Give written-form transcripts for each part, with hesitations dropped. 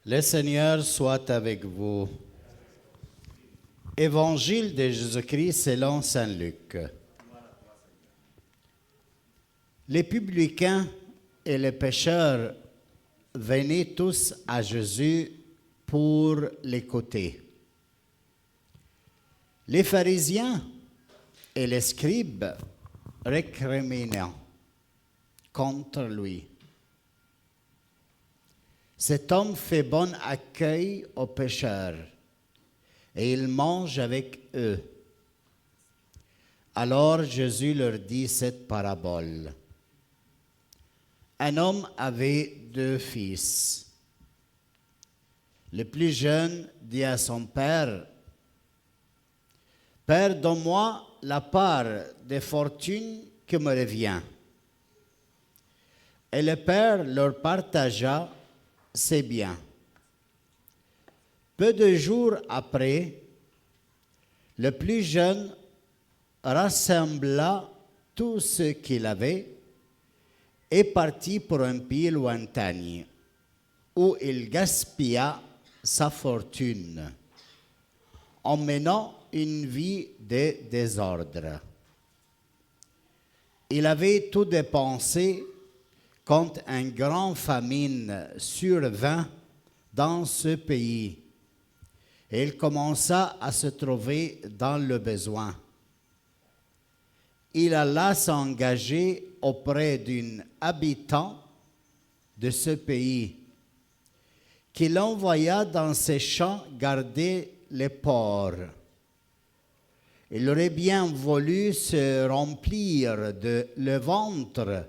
Le Seigneur soit avec vous. Évangile de Jésus-Christ selon saint Luc. Les publicains et les pécheurs venaient tous à Jésus pour l'écouter. Les pharisiens et les scribes récriminant contre lui. Cet homme fait bon accueil aux pécheurs et il mange avec eux. Alors Jésus leur dit cette parabole. Un homme avait 2 fils. Le plus jeune dit à son père, « Père, donne-moi la part des fortunes qui me revient. » Et le père leur partagea ses biens. Peu de jours après, le plus jeune rassembla tout ce qu'il avait et partit pour un pays lointain, où il gaspilla sa fortune, en menant une vie de désordre. Il avait tout dépensé quand une grande famine survint dans ce pays, et il commença à se trouver dans le besoin. Il alla s'engager auprès d'un habitant de ce pays, qui l'envoya dans ses champs garder les porcs. Il aurait bien voulu se remplir le ventre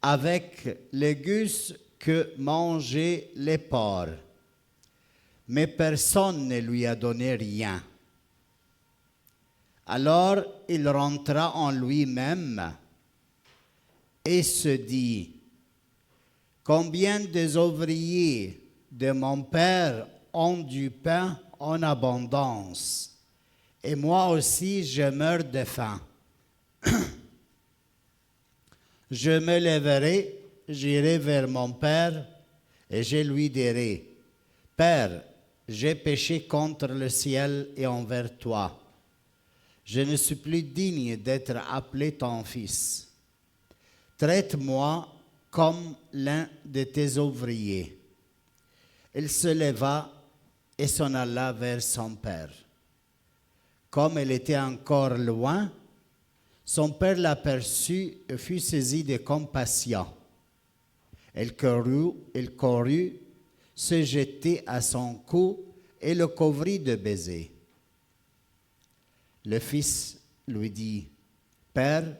avec les gus que mangeaient les porcs, mais personne ne lui a donné rien. Alors il rentra en lui-même et se dit, « Combien des ouvriers de mon père ont du pain en abondance, et moi aussi je meurs de faim. Je me lèverai, j'irai vers mon père, et je lui dirai, « Père, j'ai péché contre le ciel et envers toi. Je ne suis plus digne d'être appelé ton fils. Traite-moi comme l'un de tes ouvriers. » Il se leva et s'en alla vers son père. Comme il était encore loin, son père l'aperçut et fut saisi de compassion. Il courut, se jetait à son cou et le couvrit de baisers. Le fils lui dit, « Père,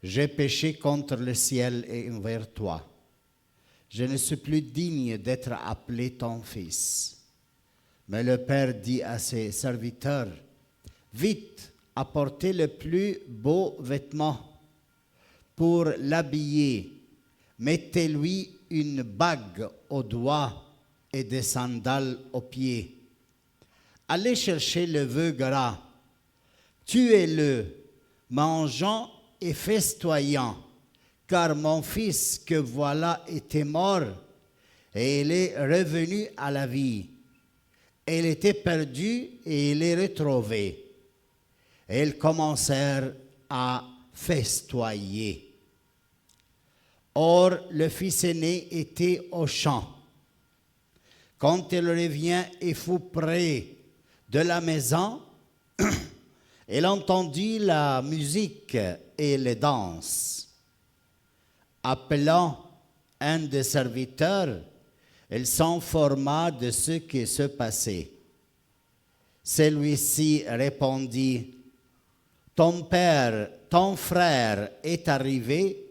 j'ai péché contre le ciel et envers toi. Je ne suis plus digne d'être appelé ton fils. » Mais le père dit à ses serviteurs, « Vite, apportez le plus beau vêtement pour l'habiller. Mettez-lui une bague au doigt et des sandales aux pieds. Allez chercher le veau gras, tuez-le, mangeant et festoyant, car mon fils que voilà était mort et il est revenu à la vie. Il était perdu et il est retrouvé. » Et ils commencèrent à festoyer. Or, le fils aîné était au champ. Quand il revient et fut près de la maison, il entendit la musique et les danses. Appelant un des serviteurs, il s'informa de ce qui se passait. Celui-ci répondit, « Ton père, ton frère est arrivé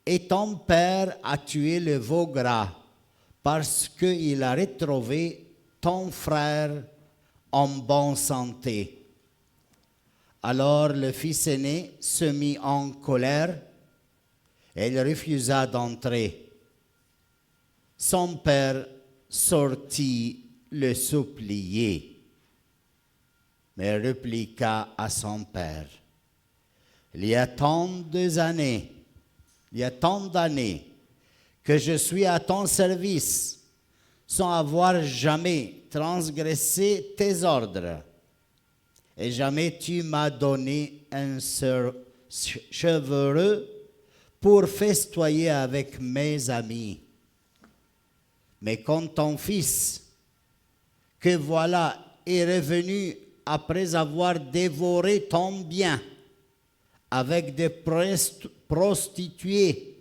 et ton père a tué le veau gras parce qu'il a retrouvé ton frère en bonne santé. » Alors le fils aîné se mit en colère et il refusa d'entrer. Son père sortit le supplier, mais répliqua à son père, « Il y a tant d'années que je suis à ton service. sans avoir jamais transgressé tes ordres. Et jamais tu m'as donné un seul cheveu pour festoyer avec mes amis. Mais quand ton fils, que voilà, est revenu après avoir dévoré ton bien avec des prostituées,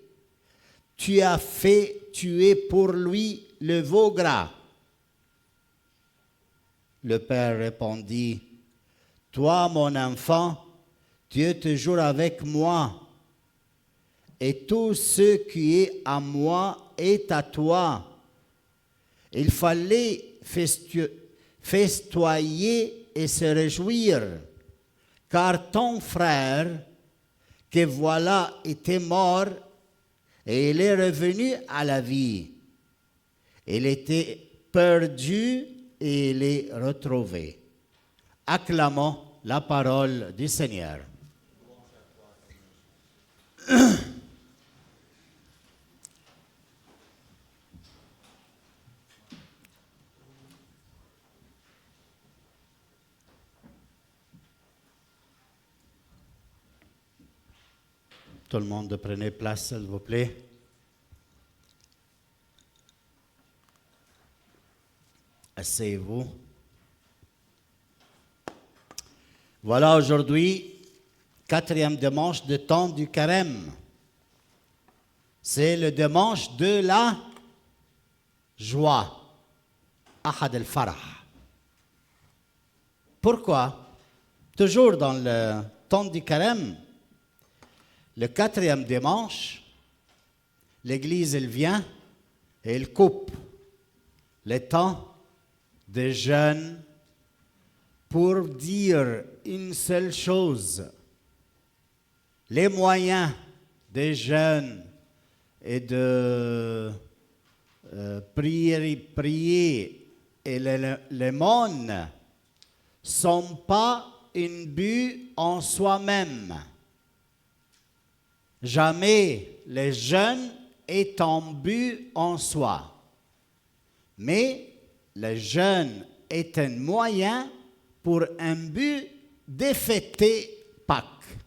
tu as fait tuer pour lui le veau gras. Le père répondit, toi, mon enfant, tu es toujours avec moi, et tout ce qui est à moi est à toi. Il fallait festoyer et se réjouir, car ton frère, que voilà, était mort, et il est revenu à la vie. Il était perdu et il est retrouvé. Acclamons la parole du Seigneur. Tout le monde prenez place, s'il vous plaît. Asseyez-vous. Voilà aujourd'hui, 4e dimanche de temps du carême. C'est le dimanche de la joie. Ahad al-Farah. Pourquoi? Toujours dans le temps du carême, le 4e dimanche, l'Église, elle vient et elle coupe le temps de jeûne pour dire une seule chose. Les moyens de jeûne et de prier et les mônes ne sont pas un but en soi-même. Jamais le jeûne est un but en soi. Mais le jeûne est un moyen pour un but de fêter Pâques.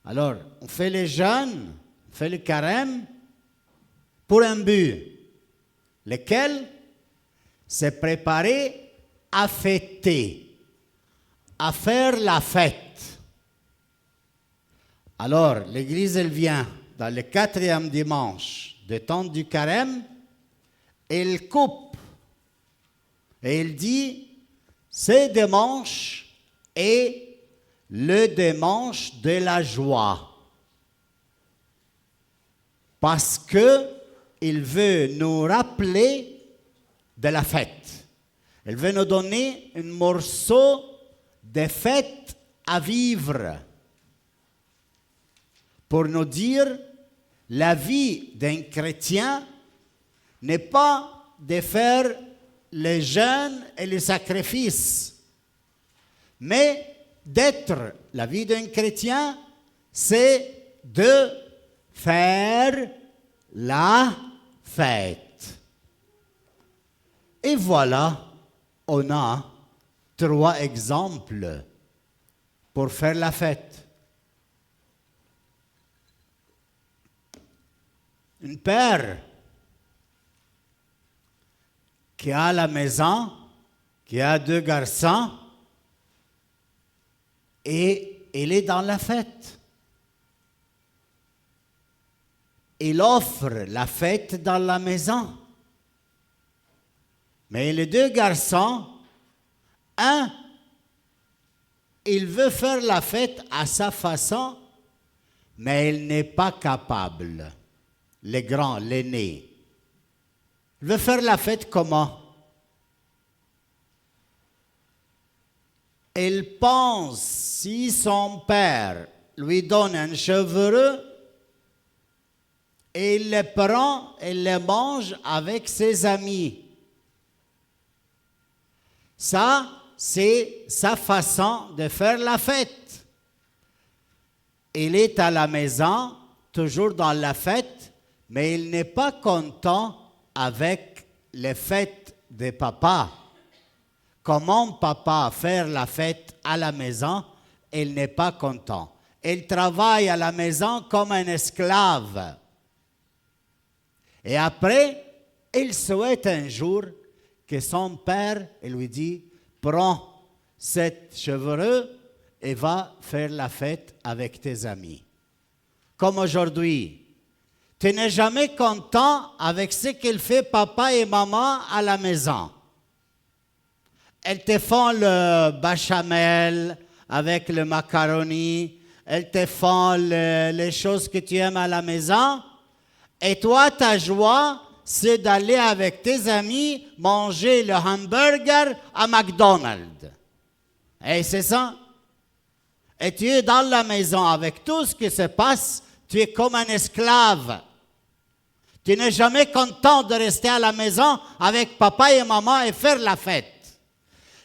Alors, on fait le jeûne, on fait le carême pour un but, lequel c'est préparer à fêter, à faire la fête. Alors, l'Église, elle vient dans le 4e dimanche du temps du carême, elle coupe et elle dit, ce dimanche est le dimanche de la joie. Parce qu'il veut nous rappeler de la fête. Il veut nous donner un morceau de fête à vivre. Pour nous dire, la vie d'un chrétien n'est pas de faire les jeûnes et les sacrifices, mais d'être, la vie d'un chrétien, c'est de faire la fête. Et voilà, on a 3 exemples pour faire la fête. Un père qui a la maison, qui a 2 garçons, et il est dans la fête. Il offre la fête dans la maison. Mais les 2 garçons, un, il veut faire la fête à sa façon, mais il n'est pas capable. Le grand, l'aîné. Il veut faire la fête comment? Il pense, si son père lui donne un cheveu, et il le prend et le mange avec ses amis. Ça, c'est sa façon de faire la fête. Il est à la maison, toujours dans la fête, mais il n'est pas content avec les fêtes des papas. Comment papa faire la fête à la maison, il n'est pas content. Il travaille à la maison comme un esclave. Et après, il souhaite un jour que son père lui dit, prends cette chevelure et va faire la fête avec tes amis. Comme aujourd'hui, tu n'es jamais content avec ce qu'il fait papa et maman à la maison. Elles te font le béchamel avec le macaroni, elles te font les choses que tu aimes à la maison, et toi, ta joie, c'est d'aller avec tes amis manger le hamburger à McDonald's. Et c'est ça. Et tu es dans la maison avec tout ce qui se passe, tu es comme un esclave. Tu n'es jamais content de rester à la maison avec papa et maman et faire la fête.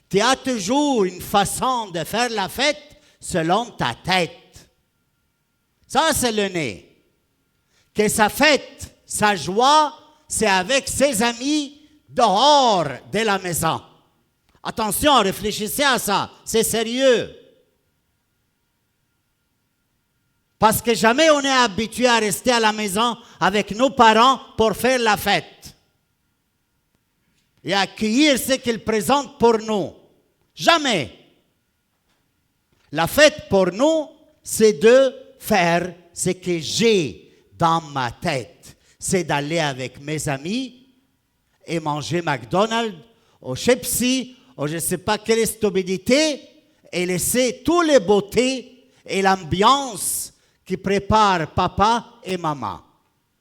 Tu as toujours une façon de faire la fête selon ta tête. Ça, c'est le nez. Que sa fête, sa joie, c'est avec ses amis dehors de la maison. Attention, réfléchissez à ça, c'est sérieux. Parce que jamais on est habitué à rester à la maison avec nos parents pour faire la fête. Et accueillir ce qu'ils présentent pour nous. Jamais. La fête pour nous, c'est de faire ce que j'ai dans ma tête. C'est d'aller avec mes amis et manger McDonald's, au Chepsi, ou je ne sais pas quelle stupidité, et laisser toutes les beautés et l'ambiance qui prépare papa et maman.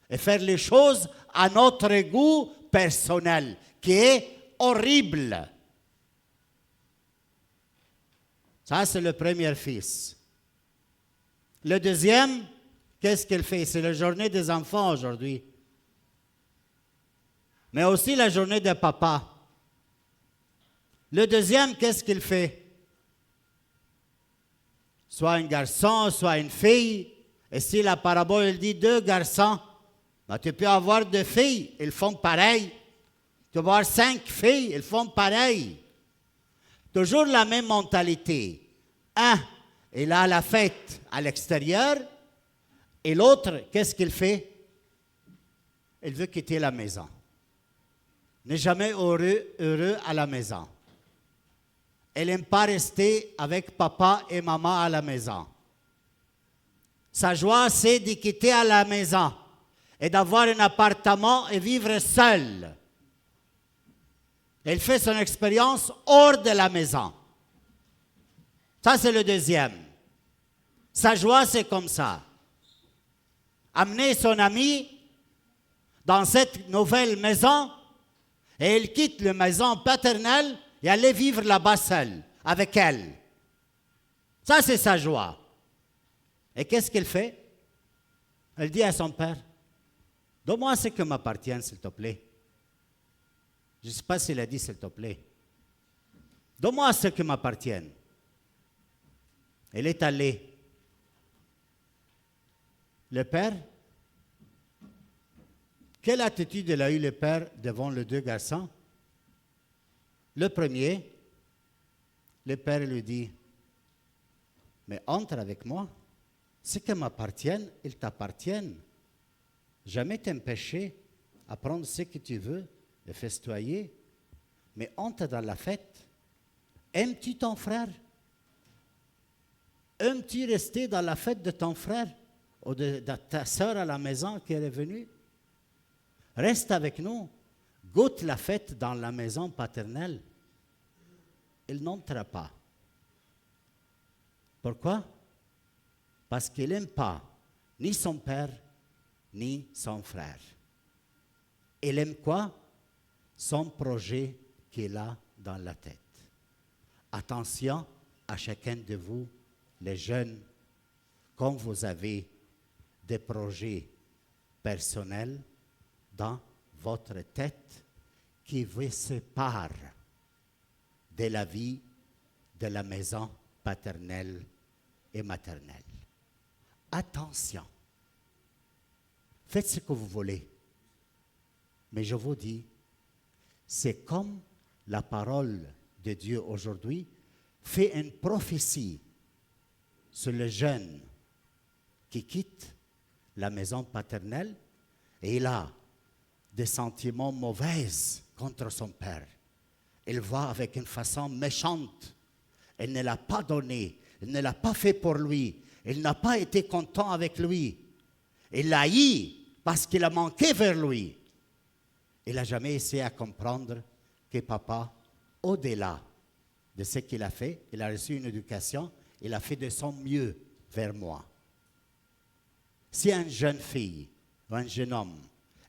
Et faire les choses à notre goût personnel, qui est horrible. Ça, c'est le premier fils. Le deuxième, qu'est-ce qu'il fait? C'est la journée des enfants aujourd'hui. Mais aussi la journée des papas. Le deuxième, qu'est-ce qu'il fait? Soit un garçon, soit une fille. Et si la parabole elle dit 2 garçons, ben, tu peux avoir 2 filles, ils font pareil. Tu peux avoir 5 filles, ils font pareil. Toujours la même mentalité. Un, il a la fête à l'extérieur, et l'autre, qu'est-ce qu'il fait? Il veut quitter la maison. N'est jamais heureux à la maison. Elle n'aime pas rester avec papa et maman à la maison. Sa joie, c'est de quitter à la maison et d'avoir un appartement et vivre seul. Elle fait son expérience hors de la maison. Ça, c'est le deuxième. Sa joie, c'est comme ça. Amener son ami dans cette nouvelle maison et elle quitte la maison paternelle et aller vivre là-bas seule, avec elle. Ça, c'est sa joie. Et qu'est-ce qu'elle fait? Elle dit à son père, donne-moi ce qui m'appartient, s'il te plaît. Je ne sais pas s'il a dit, s'il te plaît. Donne-moi ce qui m'appartient. Elle est allée. Le père, quelle attitude il a eu le père devant les 2 garçons? Le premier, le père lui dit, mais entre avec moi. Ce qui m'appartient, il t'appartient. Jamais t'empêcher à prendre ce que tu veux, de festoyer. Mais entre dans la fête. Aimes-tu ton frère? Aimes-tu rester dans la fête de ton frère ou de ta sœur à la maison qui est revenue? Reste avec nous. Goûte la fête dans la maison paternelle. Il n'entrera pas. Pourquoi? Parce qu'il n'aime pas ni son père, ni son frère. Il aime quoi? Son projet qu'il a dans la tête. Attention à chacun de vous, les jeunes, quand vous avez des projets personnels dans votre tête qui vous séparent de la vie de la maison paternelle et maternelle. Attention. Faites ce que vous voulez. Mais je vous dis, C'est comme la parole de Dieu aujourd'hui fait une prophétie sur le jeune qui quitte la maison paternelle et il a des sentiments mauvais contre son père. Il voit avec une façon méchante. Elle ne l'a pas donné, elle ne l'a pas fait pour lui, il n'a pas été content avec lui. Il l'a haï parce qu'il a manqué vers lui. Il n'a jamais essayé à comprendre que papa, au-delà de ce qu'il a fait, il a reçu une éducation, il a fait de son mieux vers moi. Si une jeune fille ou un jeune homme,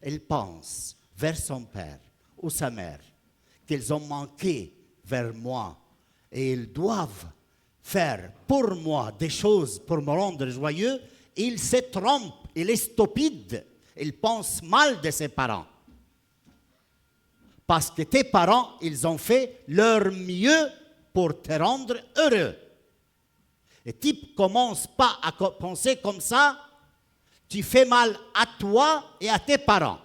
il pense vers son père ou sa mère, qu'ils ont manqué vers moi et ils doivent faire pour moi des choses pour me rendre joyeux, il se trompe, il est stupide, il pense mal de ses parents. Parce que tes parents, ils ont fait leur mieux pour te rendre heureux. Et tu ne commences pas à penser comme ça, tu fais mal à toi et à tes parents.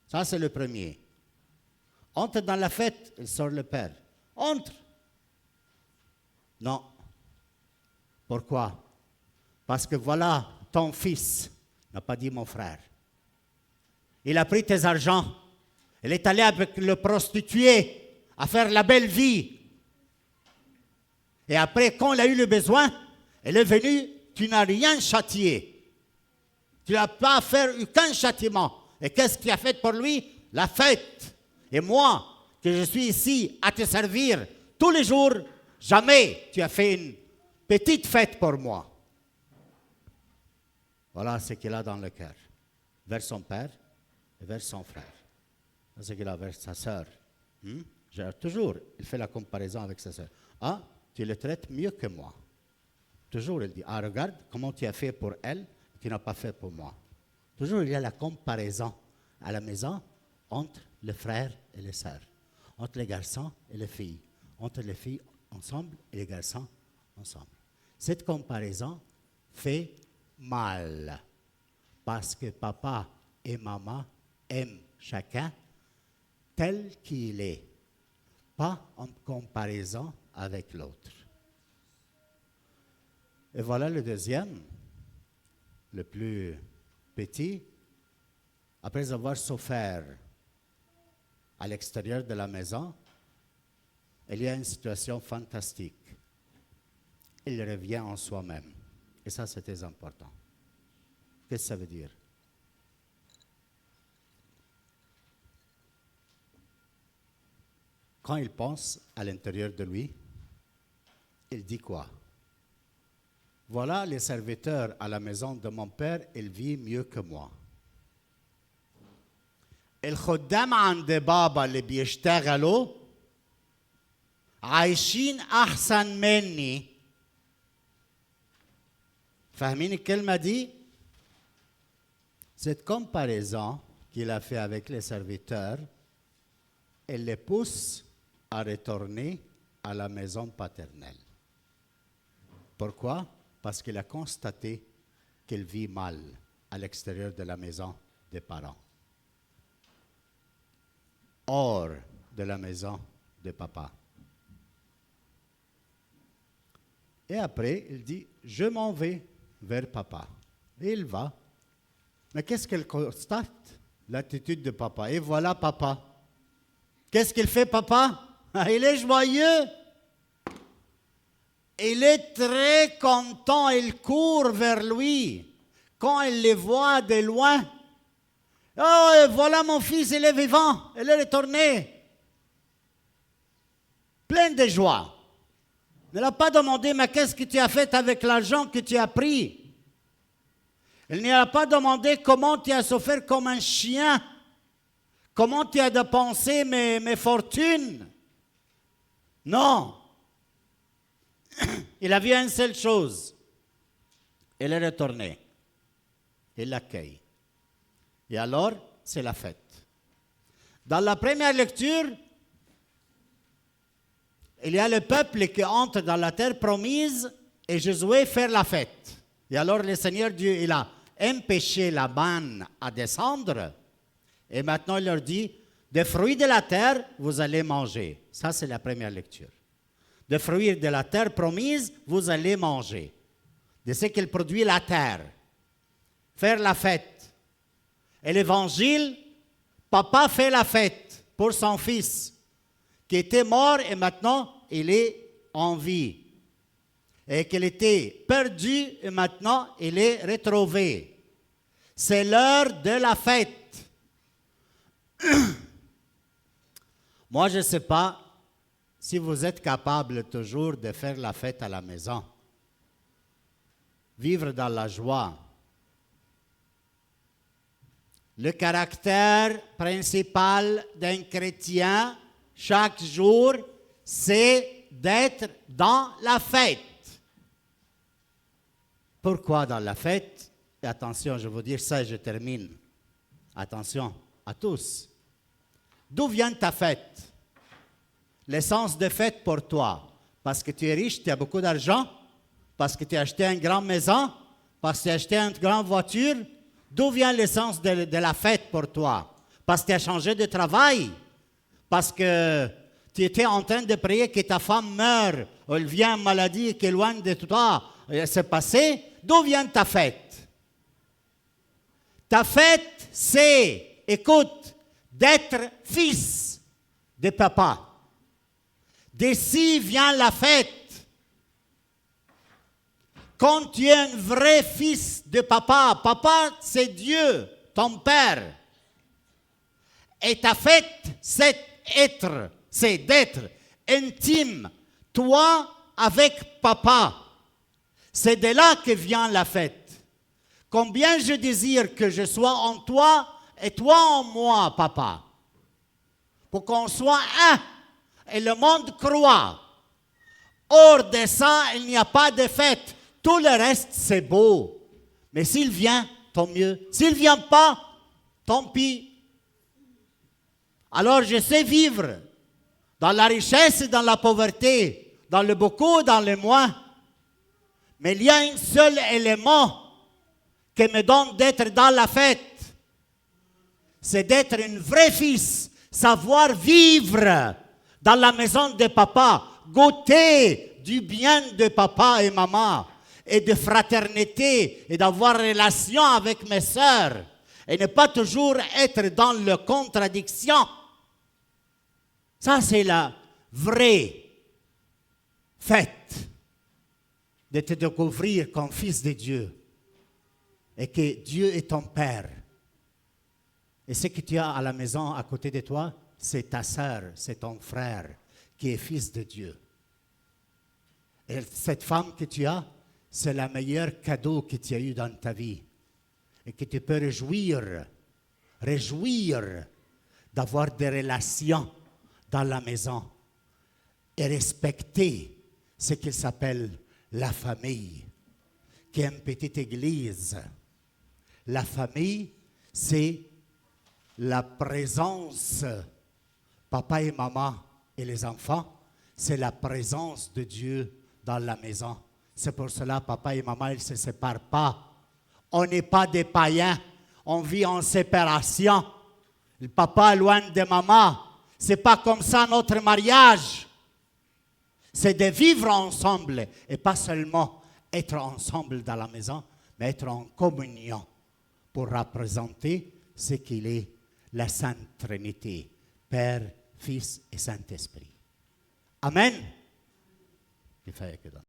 Ça, c'est le premier. Entre dans la fête, il sort le père. Entre. Non. Pourquoi? Parce que voilà, ton fils, n'a pas dit mon frère. Il a pris tes argents. Il est allé avec le prostitué à faire la belle vie. Et après, quand il a eu le besoin, il est venu, tu n'as rien châtié. Tu n'as pas fait aucun châtiment. Et qu'est-ce que tu as fait pour lui? La fête. Et moi, que je suis ici à te servir tous les jours, jamais tu as fait une petite fête pour moi. Voilà ce qu'il a dans le cœur, vers son père et vers son frère. C'est ce qu'il a vers sa sœur. Toujours, il fait la comparaison avec sa sœur. Ah, tu le traites mieux que moi. Toujours, il dit, ah, regarde comment tu as fait pour elle, tu n'as pas fait pour moi. Toujours, il y a la comparaison à la maison entre les frères et les sœurs, entre les garçons et les filles, entre les filles ensemble et les garçons ensemble. Cette comparaison fait mal parce que papa et maman aiment chacun tel qu'il est, pas en comparaison avec l'autre. Et voilà le deuxième, le plus petit, après avoir souffert à l'extérieur de la maison, il y a une situation fantastique. Il revient en soi-même. Et ça, c'est très important. Qu'est-ce que ça veut dire? Quand il pense à l'intérieur de lui, il dit quoi? Voilà les serviteurs à la maison de mon père, ils vivent mieux que moi. الخدام عند بابا اللي بيشتغلوا عايشين أحسن مني. فاهمين الكلمة دي؟ Cette comparaison qu'il a fait avec les serviteurs, elle les pousse à retourner à la maison paternelle. Pourquoi? Parce qu'il a constaté qu'il vit mal à l'extérieur de la maison des parents, hors de la maison de papa. Et après, il dit, je m'en vais vers papa. Et il va. Mais qu'est-ce qu'il constate? L'attitude de papa. Et voilà papa. Qu'est-ce qu'il fait, papa? Il est joyeux. Il est très content. Il court vers lui. Quand il le voit de loin, oh, voilà mon fils, il est vivant. Il est retourné. Plein de joie. Il ne l'a pas demandé, mais qu'est-ce que tu as fait avec l'argent que tu as pris? Il ne l'a pas demandé comment tu as souffert comme un chien. Comment tu as dépensé mes fortunes? Non. Il a vu une seule chose. Il est retourné. Il l'accueille. Et alors, c'est la fête. Dans la première lecture, il y a le peuple qui entre dans la terre promise et Josué fait la fête. Et alors, le Seigneur Dieu, il a empêché la manne à descendre. Et maintenant, il leur dit, Des fruits de la terre, vous allez manger. Ça, c'est la première lecture. Des fruits de la terre promise, vous allez manger. De ce qu'il produit la terre. Faire la fête. Et l'évangile, papa fait la fête pour son fils, qui était mort et maintenant il est en vie. Et qu'il était perdu et maintenant il est retrouvé. C'est l'heure de la fête. Moi, je ne sais pas si vous êtes capable toujours de faire la fête à la maison. Vivre dans la joie. Le caractère principal d'un chrétien, chaque jour, c'est d'être dans la fête. Pourquoi dans la fête? Et attention, je vais vous dire ça et je termine. Attention à tous. D'où vient ta fête? L'essence de fête pour toi? Parce que tu es riche, tu as beaucoup d'argent? Parce que tu as acheté une grande maison? Parce que tu as acheté une grande voiture? D'où vient l'essence de la fête pour toi? Parce que tu as changé de travail? Parce que tu étais en train de prier que ta femme meure, ou elle vient en maladie et qu'elle est loin de toi, c'est passé? D'où vient ta fête? Ta fête, c'est, écoute, d'être fils de papa. D'ici vient la fête. Quand tu es un vrai fils de papa, papa c'est Dieu, ton père. Et ta fête, c'est d'être intime, toi avec papa. C'est de là que vient la fête. Combien je désire que je sois en toi et toi en moi, papa. Pour qu'on soit un. Et le monde croit. Hors de ça, il n'y a pas de fête. Tout le reste, c'est beau. Mais s'il vient, tant mieux. S'il ne vient pas, tant pis. Alors, je sais vivre dans la richesse et dans la pauvreté, dans le beaucoup et dans le moins. Mais il y a un seul élément qui me donne d'être dans la fête. C'est d'être un vrai fils, savoir vivre dans la maison de papa, goûter du bien de papa et maman, et de fraternité, et d'avoir relation avec mes sœurs, et ne pas toujours être dans la contradiction. Ça, c'est la vraie fête de te découvrir comme fils de Dieu, et que Dieu est ton Père. Et ce que tu as à la maison à côté de toi, c'est ta sœur, c'est ton frère qui est fils de Dieu. Et cette femme que tu as, c'est le meilleur cadeau que tu as eu dans ta vie. Et que tu peux réjouir d'avoir des relations dans la maison et respecter ce qu'il s'appelle la famille, qui est une petite église. La famille, c'est la présence, papa et maman et les enfants, c'est la présence de Dieu dans la maison. C'est pour cela, papa et maman, ils ne se séparent pas. On n'est pas des païens, on vit en séparation. Le papa est loin de maman. Ce n'est pas comme ça notre mariage. C'est de vivre ensemble et pas seulement être ensemble dans la maison, mais être en communion pour représenter ce qu'il est, la Sainte Trinité, Père, Fils et Saint-Esprit. Amen.